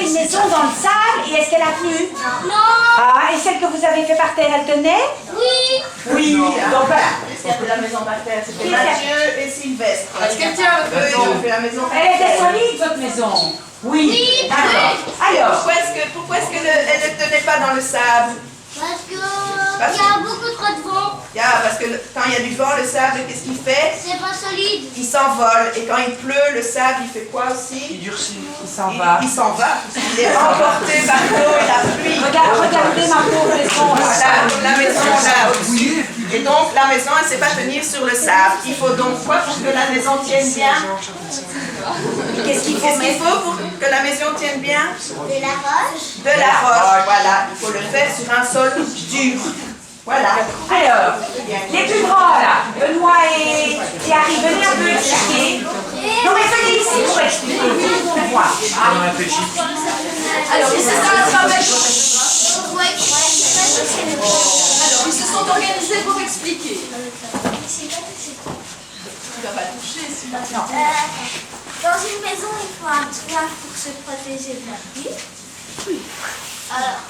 une maison dans le sable et est-ce qu'elle a tenu? Non. Ah, et celle que vous avez fait par terre, elle tenait? Oui. Oui, donc voilà. Qui a fait la maison par terre? C'était Mathieu et Sylvestre. Est-ce que tiens, Eux, ils ont fait la maison par Elle terre. était solide, votre maison? Oui. D'accord. Alors, Pourquoi est-ce qu'elle ne tenait pas dans le sable? Parce que il y a beaucoup trop de vent. Parce que quand il y a du vent, le sable, qu'est-ce qu'il fait? C'est pas solide. Il s'envole. Et quand il pleut, le sable, il fait quoi aussi? il durcit. il s'en va. Il s'en va. Il est emporté par l'eau et la pluie. Regardez ma pauvre maison. La maison là au-dessus. Et donc la maison, elle ne sait pas tenir sur le sable. Il faut donc quoi pour que la maison tienne bien? Qu'est-ce qu'il faut mettre? Pour que la maison tienne bien? De la roche. De la roche, voilà. Il faut le faire sur un sol dur. Voilà. Alors, les plus grands là, Benoît et Harry, venez un peu expliquer. Non mais venez ici pour expliquer. Pour voir. Alors, ils se sont Ouais. ils se sont organisés pour expliquer. Tu vas pas toucher, sinon. Dans une maison, il faut un toit pour se protéger de la pluie. Alors,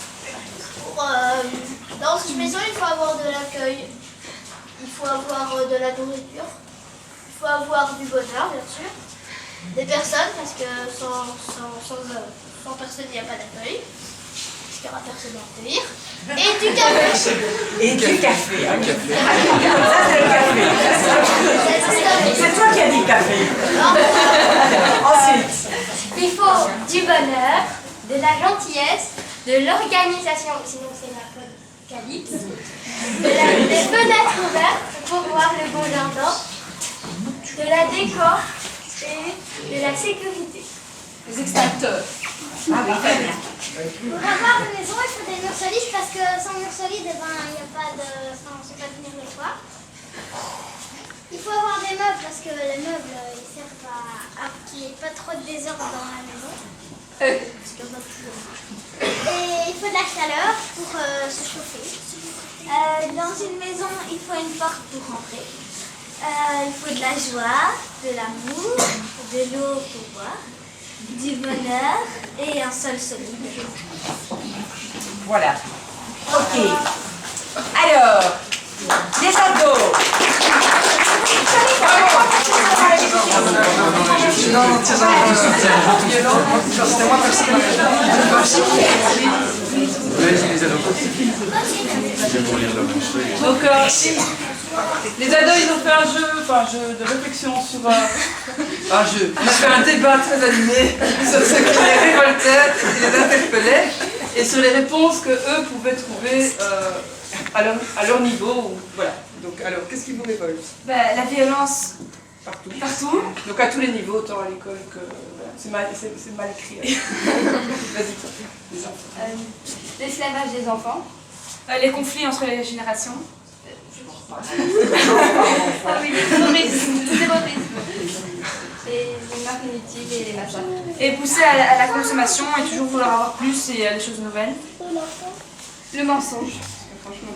dans une maison, il faut avoir de l'accueil. Il faut avoir de la nourriture. Il faut avoir du bonheur, bien sûr. Des personnes, parce que sans personne, il n'y a pas d'accueil. Parce qu'il n'y aura personne à accueillir. Et du café. Et du café. Ça c'est le café. C'est toi qui as dit café. Ensuite. Il faut du bonheur, de la gentillesse, de l'organisation, sinon c'est l'apocalypse, des fenêtres ouvertes pour voir le beau jardin, de la décor et de la sécurité. Les extincteurs. Ah oui, très bien. Pour avoir une maison, il faut des murs solides parce que sans murs solides, il n'y a pas de. Enfin, on ne sait pas tenir le toit. Il faut avoir des meubles parce que les meubles ils servent à qu'il n'y ait pas trop de désordre dans la maison. Et il faut de la chaleur pour se chauffer. Dans une maison, il faut une porte pour rentrer. Il faut de la joie, de l'amour, de l'eau pour boire, du bonheur et un sol solide. Voilà. Ok. Alors, les ados. Donc, les ados, ils ont fait un jeu de réflexion sur un jeu. On a fait un débat très animé sur ce qui les révoltait, ce qui les interpellait, et sur les réponses que eux pouvaient trouver à leur niveau. Voilà. Donc, alors, qu'est-ce qui vous révolte? La violence Partout. partout. Donc, à tous les niveaux, autant à l'école que. Voilà. C'est mal écrit. Vas-y, toi. Les enfants. L'esclavage des enfants. Les conflits entre les générations. Ah oui, le terrorisme. Et les marques inutiles et les machins. Et pousser à la consommation et toujours vouloir avoir plus et des choses nouvelles. Le mensonge.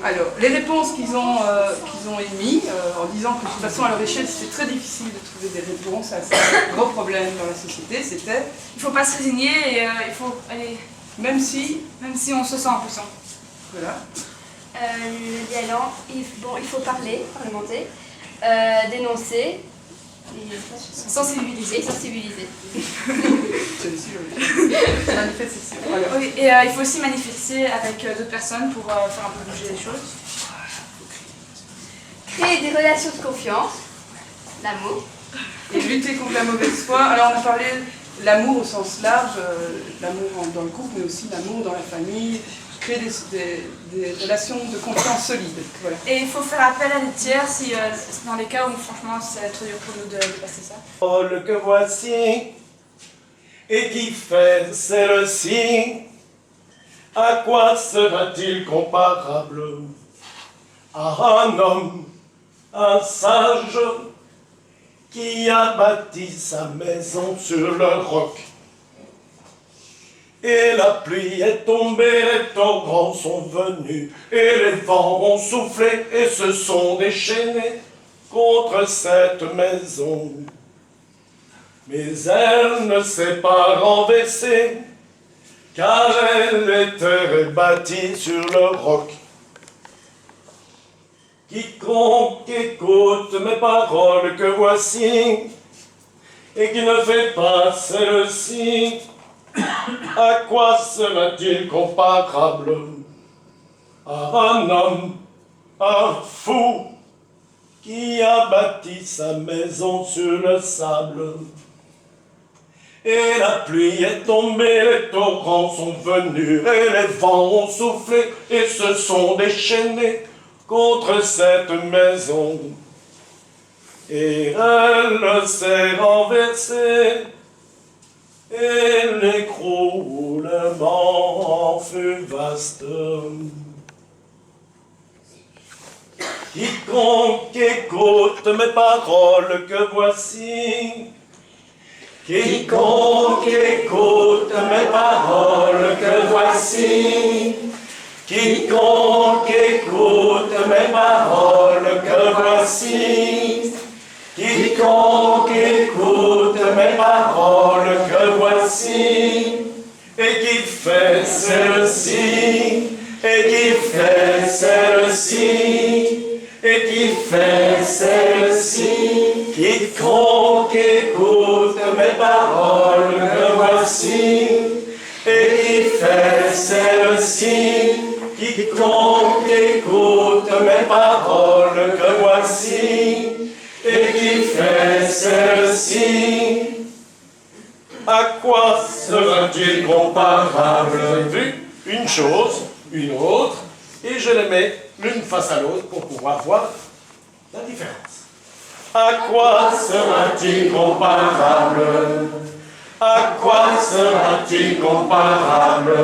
Alors, les réponses qu'ils ont émises, en disant que de toute façon à leur échelle c'était très difficile de trouver des réponses à ces gros problèmes dans la société, c'était Il ne faut pas se résigner et il faut aller, même si, on se sent impuissant. voilà, Le dialogue, il faut parler, parlementer, dénoncer, et sensibiliser. c'est sûr, manifester. Voilà. Oui, et il faut aussi manifester avec d'autres personnes pour faire un peu bouger les choses. Créer des relations de confiance, l'amour. Et lutter contre la mauvaise foi. Alors on a parlé de l'amour au sens large, l'amour dans le couple, mais aussi l'amour dans la famille, créer des relations de confiance solides. Voilà. Et il faut faire appel à des tiers si, dans les cas où franchement c'est trop dur pour nous de passer ça. Parole que voici et qui fait celle-ci, à quoi sera-t-il comparable? À un homme, un sage, qui a bâti sa maison sur le roc. Et la pluie est tombée, les torrents sont venus, et les vents ont soufflé et se sont déchaînés contre cette maison. Mais elle ne s'est pas renversée, car elle était bâtie sur le roc. Quiconque écoute mes paroles que voici, et qui ne fait pas celle-ci, à quoi sera-t-il comparable? À un homme, un fou, qui a bâti sa maison sur le sable. Et la pluie est tombée, les torrents sont venus, et les vents ont soufflé, et se sont déchaînés contre cette maison. Et elle s'est renversée, et l'écroulement en fut vaste. Quiconque écoute mes paroles que voici, quiconque écoute mes paroles que voici, quiconque écoute mes paroles que voici, quiconque écoute mes paroles que voici, et qui fait celle-ci, et qui fait celle-ci, et qui fait celle-ci, quiconque écoute mes paroles que voici, et qui fait celle-ci, quiconque écoute mes paroles que voici, et qui fait celle-ci, à quoi sera-t-il comparable? Vu une chose, une autre, et je les mets l'une face à l'autre pour pouvoir voir la différence. À quoi sera-t-il comparable? À quoi sera-t-il comparable?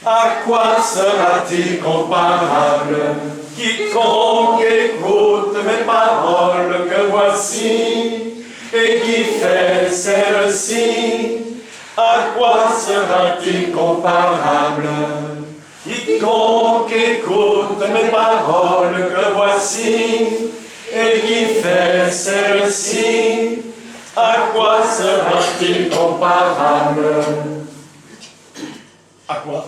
À quoi sera-t-il comparable? Quiconque écoute mes paroles que voici, et qui fait celle-ci, à quoi sera-t-il comparable? Quiconque écoute mes paroles que voici, et qui fait celle-ci, à quoi sera-t-il comparable? À quoi?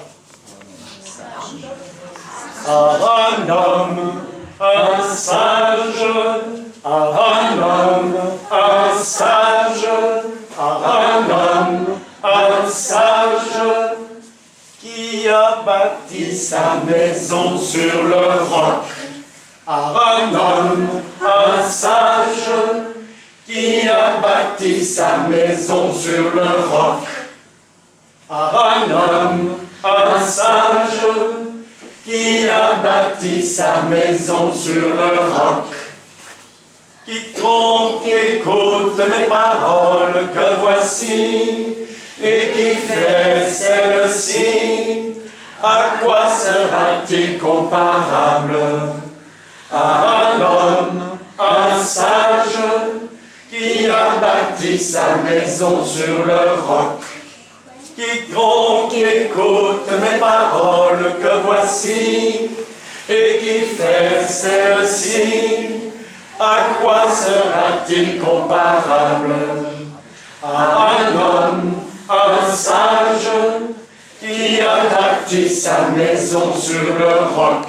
À un homme, un sage, à un homme, un sage, à un homme, un sage, qui a bâti sa maison sur le roc. À un homme, un sage, qui a bâti sa maison sur le roc. À un homme, un sage, qui a bâti sa maison sur le roc. Quiconque écoute mes paroles que voici, et qui fait celle-ci, à quoi sera-t-il comparable? À un homme, un sage, qui a bâti sa maison sur le roc. Quiconque écoute mes paroles que voici, et qui fait celle-ci, à quoi sera-t-il comparable? À un homme, un sage, qui a bâti sa maison sur le roc.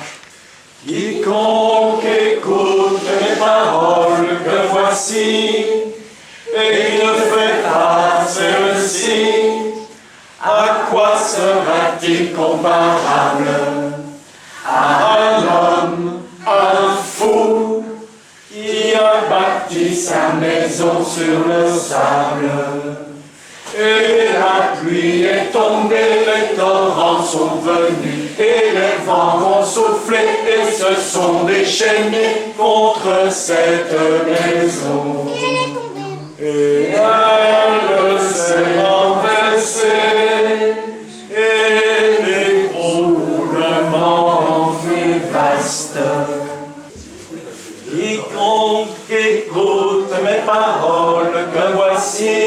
Quiconque écoute mes paroles que voici, et qui ne fait pas celle-ci, à quoi sera-t-il comparable? À un homme, un fou, qui a bâti sa maison sur le sable. Et la pluie est tombée, les torrents sont venus, et les vents ont soufflé, et se sont déchaînés contre cette maison. Et elle s'est renversée, et l'écroulement fut vaste. Quiconque écoute mes paroles que voici,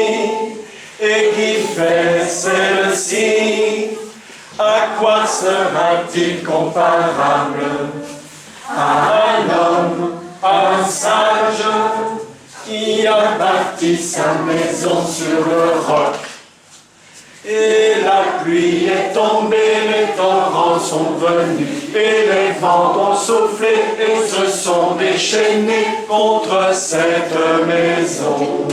et qui fait celle-ci, à quoi sera-t-il comparable? À un homme, un sage, qui a bâti sa maison sur le roc. Et la pluie est tombée, les torrents sont venus, et les vents ont soufflé et se sont déchaînés contre cette maison.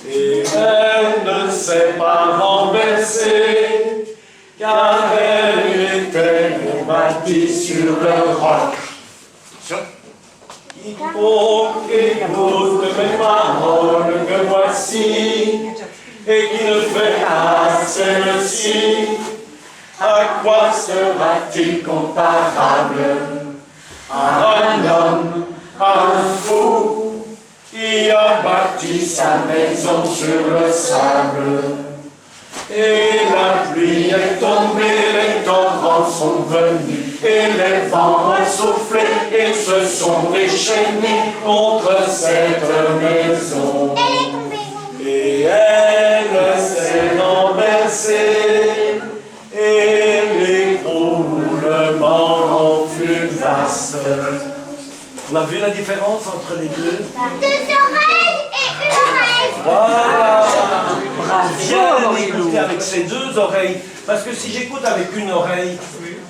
Et elle ne s'est pas renversée, car elle était bâtie sur le roc. Quiconque écoute mes paroles que voici, et qui ne fait pas celle-ci, à quoi sera-t-il comparable? À un homme, un fou, qui a bâti sa maison sur le sable. Et la pluie est tombée, les torrents sont venus, et les vents ont soufflé et se sont déchaînés contre cette maison. Et elle s'est renversée, et l'écroulement fut vaste. On a vu la différence entre les deux? 2 oreilles et 1 oreille. Voilà. Viens écouter avec ses 2 oreilles. Parce que si j'écoute avec une oreille,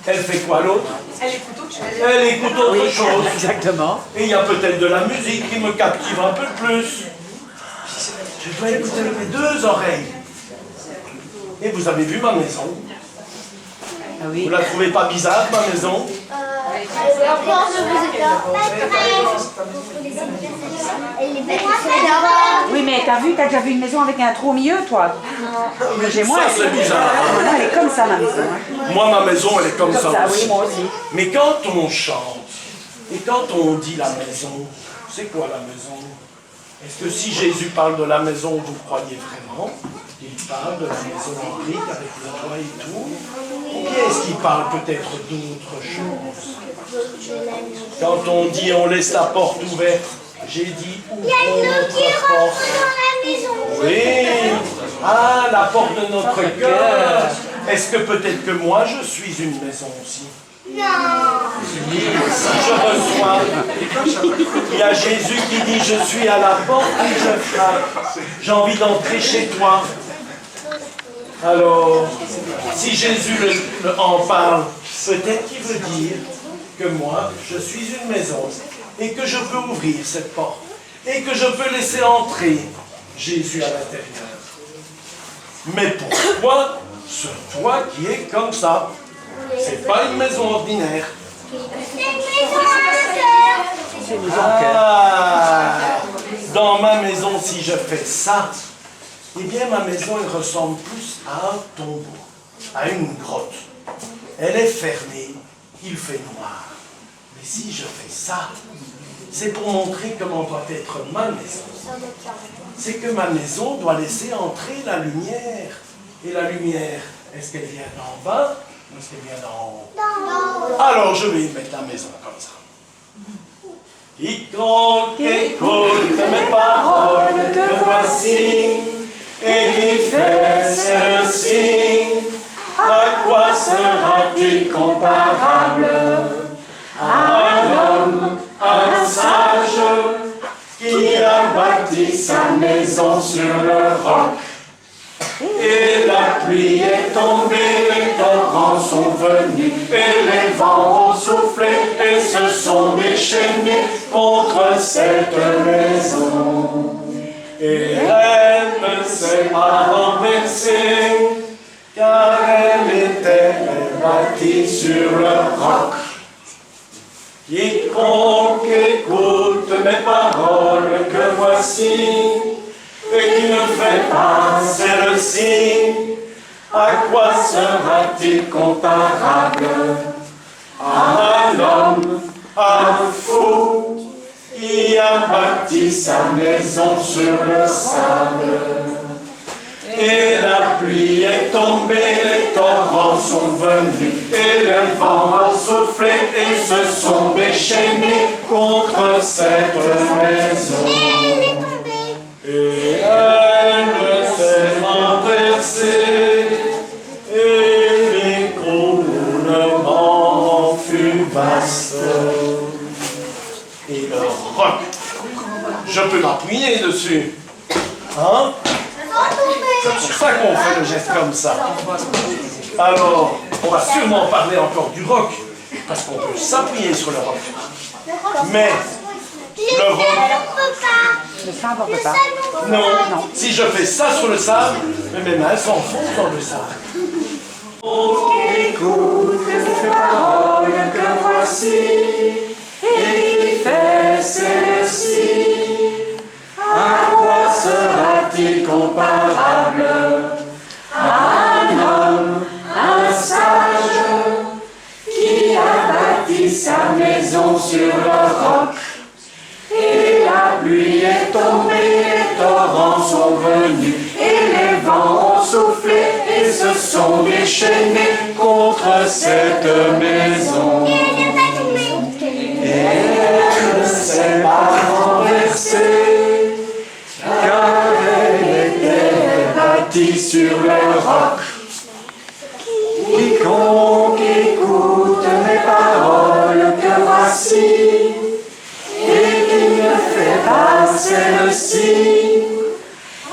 elle fait quoi l'autre? Elle écoute autre chose. Exactement. Et il y a peut-être de la musique qui me captive un peu plus. Je dois écouter avec mes 2 oreilles. Et vous avez vu ma maison? Ah oui. Vous la trouvez pas bizarre, ma maison? Oui, mais t'as déjà vu une maison avec un trou au milieu, toi? Mais chez moi, Ça, c'est bizarre. moi, elle est comme ça, ma maison. Hein. Moi, ma maison, elle est comme ça Ça, aussi. oui, moi aussi. Mais quand on chante, et quand on dit la maison, c'est quoi la maison? Est-ce que si Jésus parle de la maison, vous croyez vraiment? Il parle de la maison en briques avec le toit et tout? Ou bien est-ce qu'il parle peut-être d'autre chose? Quand on dit on laisse la porte ouverte, j'ai dit ouvrons notre porte. Oui. Ah, la porte de notre cœur. Est-ce que peut-être que moi je suis une maison aussi? Non. Si je reçois, il y a Jésus qui dit je suis à la porte et je frappe. J'ai envie d'entrer chez toi. Alors, si Jésus en parle, peut-être qu'il veut dire que moi, je suis une maison et que je peux ouvrir cette porte et que je peux laisser entrer Jésus à l'intérieur. Mais pourquoi ce toit qui est comme ça? C'est pas une maison ordinaire. Ah, dans ma maison, si je fais ça, eh bien ma maison elle ressemble plus à un tombeau, à une grotte. Elle est fermée, il fait noir. Mais si je fais ça, c'est pour montrer comment doit être ma maison. C'est que ma maison doit laisser entrer la lumière. Et la lumière, est-ce qu'elle vient d'en bas ou est-ce qu'elle vient d'en haut? Alors je vais mettre la maison comme ça. Quiconque écoute mes paroles que voici et qui fait celle-ci, à quoi sera-t-il comparable? À un homme, un sage, qui a bâti sa maison sur le roc. Et la pluie est tombée, les torrents sont venus, et les vents ont soufflé et se sont déchaînés contre cette maison. Et elle ne s'est pas renversée, car elle était bâtie sur le roc. Quiconque écoute mes paroles que voici, et qui ne fait pas celle-ci, à quoi sera-t-il comparable? À un homme, un fou, qui a bâti sa maison sur le sable. Et la pluie est tombée, les torrents sont venus, et les vents ont soufflé et se sont déchaînés contre cette maison. Et elle s'est renversée, et l'écroulement fut vaste. Et le roc, je peux m'appuyer dessus. Hein? C'est pour ça qu'on fait le geste comme ça. Alors, on va sûrement parler encore du roc, parce qu'on peut s'appuyer sur le roc. Mais, le roc... Le sable, on peut pas. Non, si je fais ça sur le sable, mes mains s'enfoncent dans le sable. Écoute les paroles que voici, et qui fait celle-ci. À quoi sera-t-il comparable? À un homme, un sage, qui a bâti sa maison sur le roc. Et la pluie est tombée, les torrents sont venus, et les vents ont soufflé, et se sont déchaînés contre cette maison. Et elle ne s'est pas renversée, car elle était bâtie sur le roc. Quiconque écoute mes paroles que voici, et qui ne fait pas celle-ci,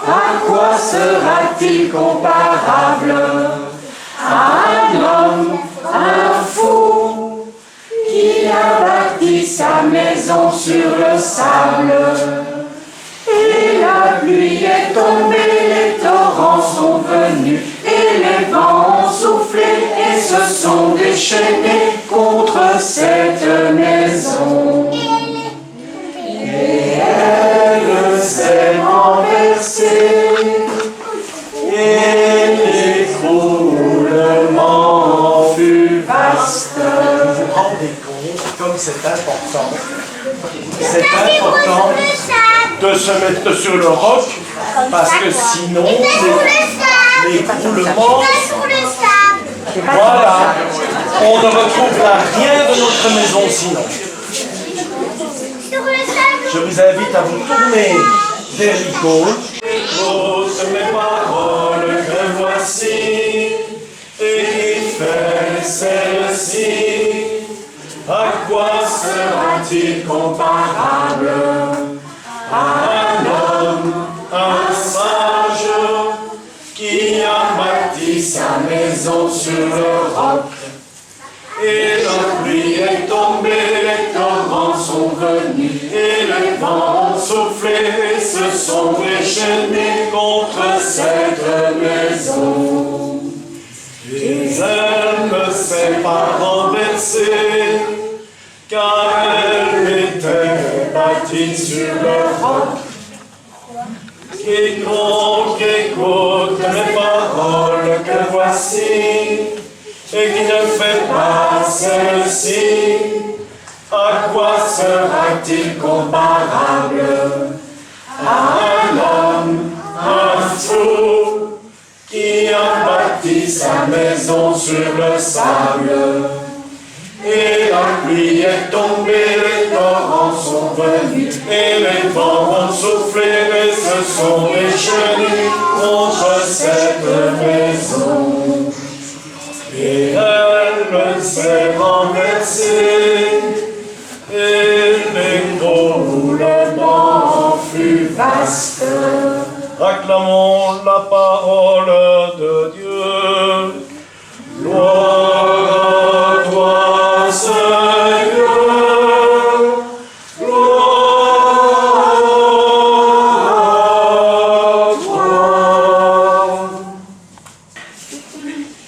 à quoi sera-t-il comparable? À un homme, un fou, qui a bâti sa maison sur le sable. Et la pluie est tombée, les torrents sont venus, et les vents ont soufflé, et se sont déchaînés contre cette maison. Et elle s'est renversée, et l'écroulement fut vaste. Vous vous rendez compte comme c'est important. C'est important de se mettre sur le roc, parce que sinon, l'écroulement... Voilà, on ne retrouvera rien de notre maison sinon. Je vous invite à vous tourner vers l'icône. Écoute mes paroles que voici, et qui fait celle-ci. À quoi sera-t-il comparable? À un homme, un sage, qui a bâti sa maison sur le roc. Et la pluie est tombée, les torrents sont venus, et les vents ont soufflé, et se sont déchaînés contre cette maison. Et elle ne s'est pas renversée, car elle était bâtie sur le roc. Quiconque écoute mes paroles que voici, et qui ne fait pas celle-ci, à quoi sera-t-il comparable? À un homme, un fou, qui a bâti sa maison sur le sable. Et la pluie est tombée, les torrents sont venus, et les vents ont soufflé, et se sont déchaînés contre cette maison. Et elle s'est renversée, et l'écroulement fut vaste. Acclamons la parole de Dieu. Gloire à toi, Seigneur. Gloire à toi.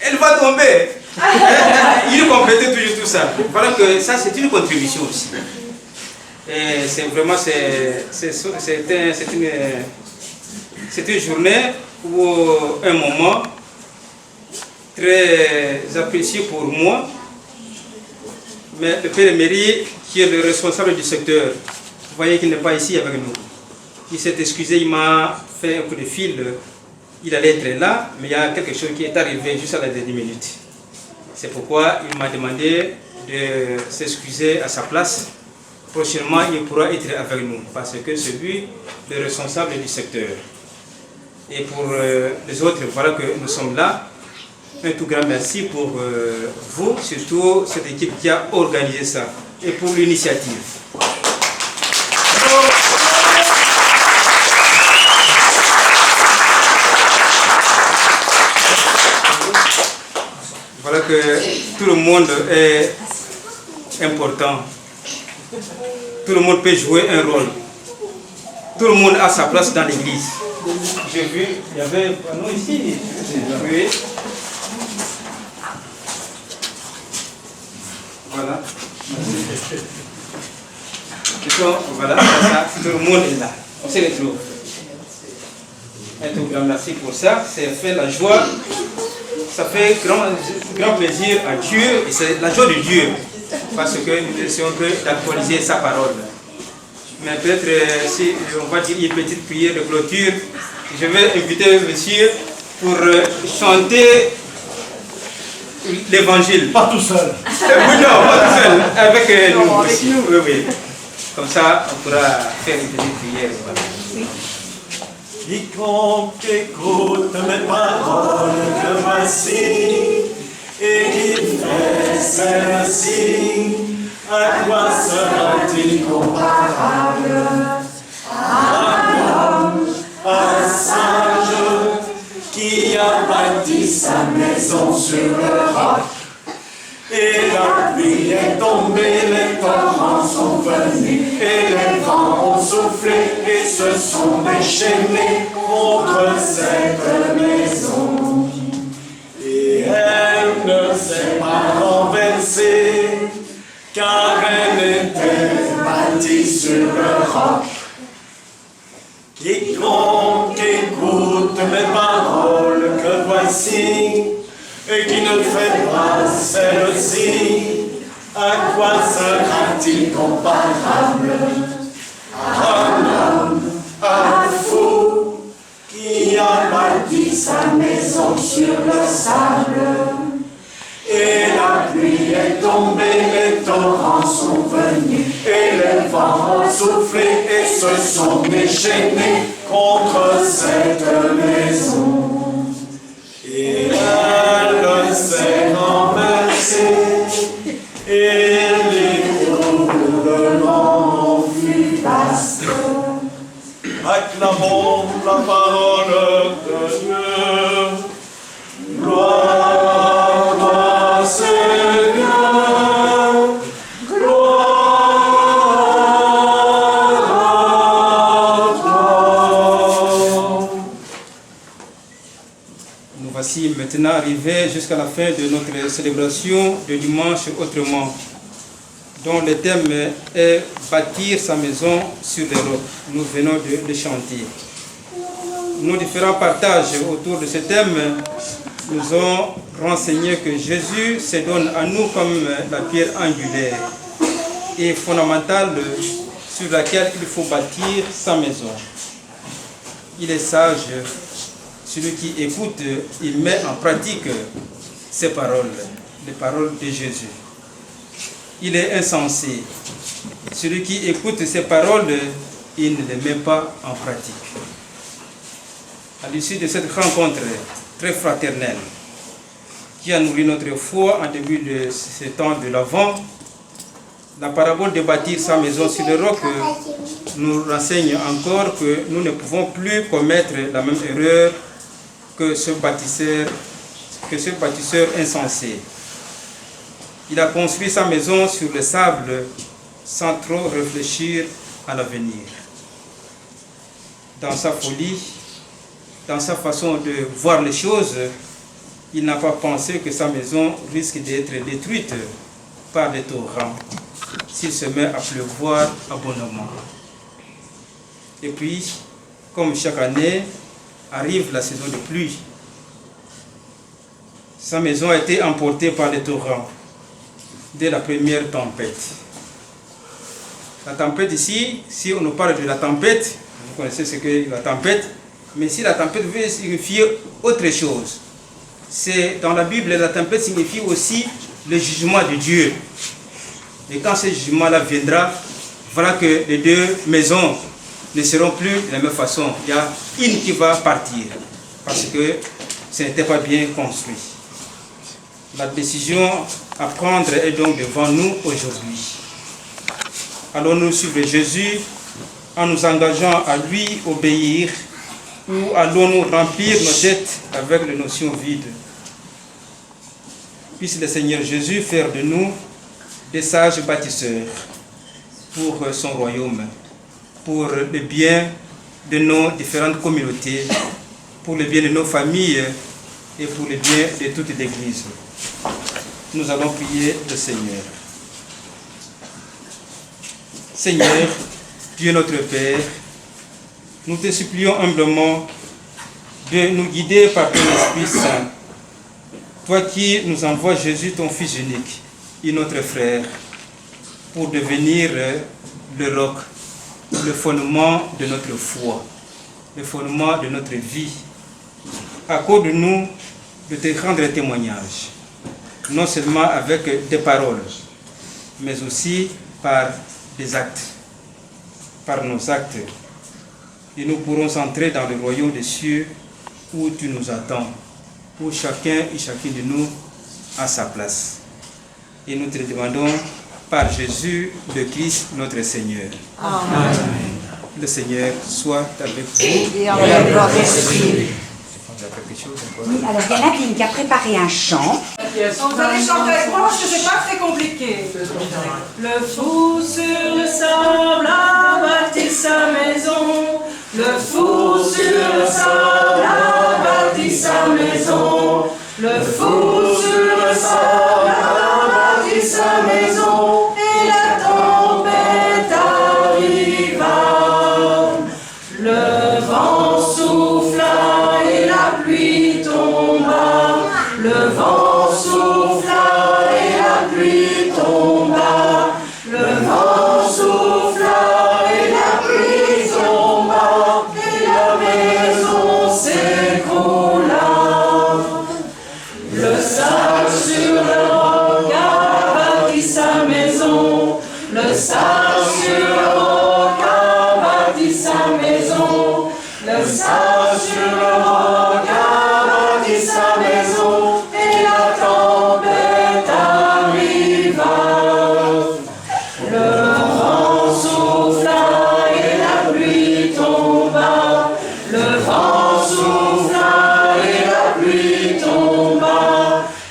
Elle va tomber. Il complète toujours tout ça. Voilà que ça, c'est une contribution aussi. Et c'est vraiment, c'est une journée ou un moment très apprécié pour moi. Mais le Père Emery, qui est le responsable du secteur, vous voyez qu'il n'est pas ici avec nous. Il s'est excusé, il m'a fait un coup de fil. Il allait être là, mais il y a quelque chose qui est arrivé juste à la dernière minute. C'est pourquoi il m'a demandé de s'excuser à sa place. Prochainement, il pourra être avec nous, parce que c'est lui le responsable du secteur. Et pour les autres, voilà que nous sommes là. Un tout grand merci pour vous, surtout cette équipe qui a organisé ça, et pour l'initiative. Voilà que tout le monde est important. Tout le monde peut jouer un rôle. Tout le monde a sa place dans l'église. J'ai vu, il y avait un panneau ici. Oui. Voilà. Voilà, ça, tout le monde est là. On se retrouve. Un tout grand merci pour ça. C'est fait la joie. Ça fait grand plaisir à Dieu. Et c'est la joie de Dieu. Parce que nous essayons d'actualiser sa parole. Mais peut-être si on va dire une petite prière de clôture, je vais inviter monsieur pour chanter l'évangile. Pas tout seul. Oui, non, pas tout seul. Avec nous aussi. Oui, oui. Comme ça, on pourra faire une petite prière. Voilà. Quiconque écoute mes paroles que voici et qui fait celle-ci, à quoi sera-t-il comparable? À un homme, un sage qui a bâti sa maison sur le roc. Et la pluie est tombée, les torrents sont venus, et les vents ont soufflé, et se sont déchaînés contre cette maison. Et elle ne s'est pas renversée, car elle était bâtie sur le roc. Quiconque écoute mes paroles que voici, et qui ne fait pas celle-ci, à quoi sera-t-il comparable? À un homme, un fou, qui a bâti sa maison sur le sable. Et la pluie est tombée, les torrents sont venus, et les vents ont soufflé, et se sont déchaînés contre cette maison. Et elle s'est renversée, et l'écroulement fut vaste. Acclamons la parole de Dieu. Gloire au Seigneur. Voici maintenant arrivé jusqu'à la fin de notre célébration de dimanche autrement, dont le thème est bâtir sa maison sur les rocs. Nous venons de le chanter. Nos différents partages autour de ce thème nous ont renseigné que Jésus se donne à nous comme la pierre angulaire et fondamentale sur laquelle il faut bâtir sa maison. Il est sage. Celui qui écoute, il met en pratique ces paroles, les paroles de Jésus. Il est insensé. Celui qui écoute ces paroles, il ne les met pas en pratique. À l'issue de cette rencontre très fraternelle, qui a nourri notre foi en début de ce temps de l'Avent, la parabole de bâtir sa maison sur le roc nous renseigne encore que nous ne pouvons plus commettre la même erreur que ce bâtisseur insensé. Il a construit sa maison sur le sable sans trop réfléchir à l'avenir. Dans sa folie, dans sa façon de voir les choses, il n'a pas pensé que sa maison risque d'être détruite par les torrents s'il se met à pleuvoir abondamment. Et puis, comme chaque année, arrive la saison de pluie. Sa maison a été emportée par les torrents dès la première tempête. La tempête ici, si on nous parle de la tempête, vous connaissez ce qu'est la tempête, mais si la tempête veut signifier autre chose, c'est dans la Bible, la tempête signifie aussi le jugement de Dieu. Et quand ce jugement-là viendra, voilà que les deux maisons ne seront plus de la même façon. Il y a une qui va partir parce que ce n'était pas bien construit. La décision à prendre est donc devant nous aujourd'hui. Allons-nous suivre Jésus en nous engageant à lui obéir ou allons-nous remplir nos dettes avec les notions vides? Puisse le Seigneur Jésus faire de nous des sages bâtisseurs pour son royaume, pour le bien de nos différentes communautés, pour le bien de nos familles et pour le bien de toute l'Église. Nous allons prier le Seigneur. Seigneur, Dieu notre Père, nous te supplions humblement de nous guider par ton Esprit Saint. Toi qui nous envoies Jésus, ton Fils unique, et notre frère, pour devenir le roc, le fondement de notre foi, le fondement de notre vie. Accorde-nous de te rendre témoignage, non seulement avec des paroles, mais aussi par des actes, par nos actes. Et nous pourrons entrer dans le royaume des cieux où tu nous attends, où chacun et chacune de nous a sa place. Et nous te le demandons par Jésus, le Christ, notre Seigneur. Amen. Le Seigneur soit avec vous. Et en votre esprit. Oui, alors il y en a qui a préparé un chant. Vous allez chanter avec moi parce que c'est pas très compliqué. Le fou sur le sable a bâti sa maison. Le fou sur le sable a bâti sa maison. Le fou sur le sable a bâti sa maison. Et la tempête arriva. Le vent souffla et la pluie tomba. Le vent souffla et la pluie tomba. Le vent souffla et la pluie tomba. Et la maison s'écroula. Le sable sur le roc a bâti sa maison. Le sable sur le roc a bâti sa maison. Le sable sur le roc a bâti sa maison. Et la tempête arriva. Le vent souffla et la pluie tomba. Le vent souffla et la pluie tomba.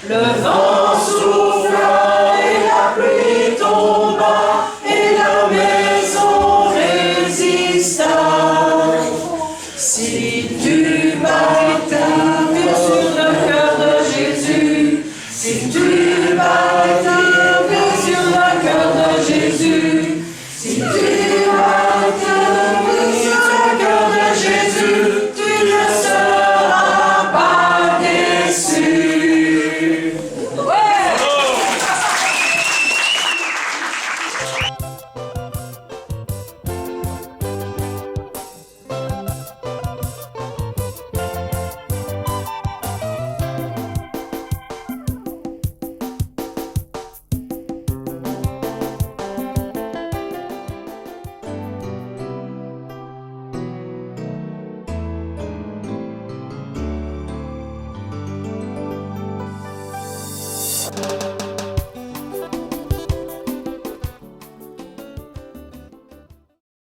Le vent souffla et la pluie tomba.